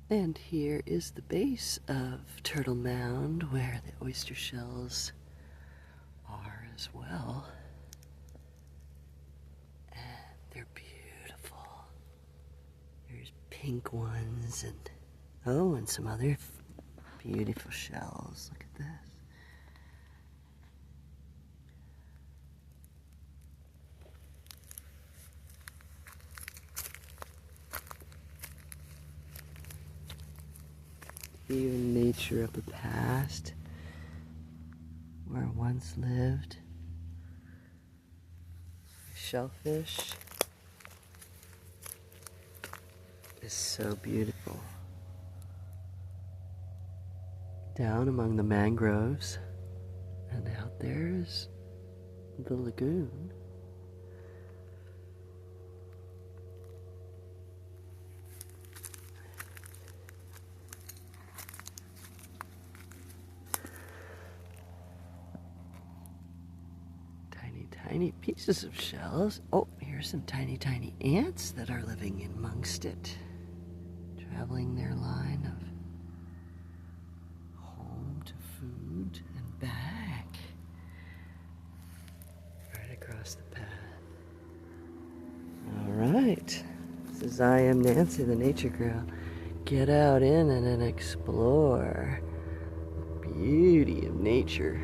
And here is the base of Turtle Mound, where the oyster shells are as well. And they're beautiful. There's pink ones and some other beautiful shells. Look at this. Even nature of the past, where once lived shellfish, is so beautiful. Down among the mangroves, and out there is the lagoon. Tiny pieces of shells. Oh, here's some tiny ants that are living in amongst it, traveling their line of home to food and back, right across the path. All right, this is IAM Nancy, the nature girl. Get out in and explore the beauty of nature.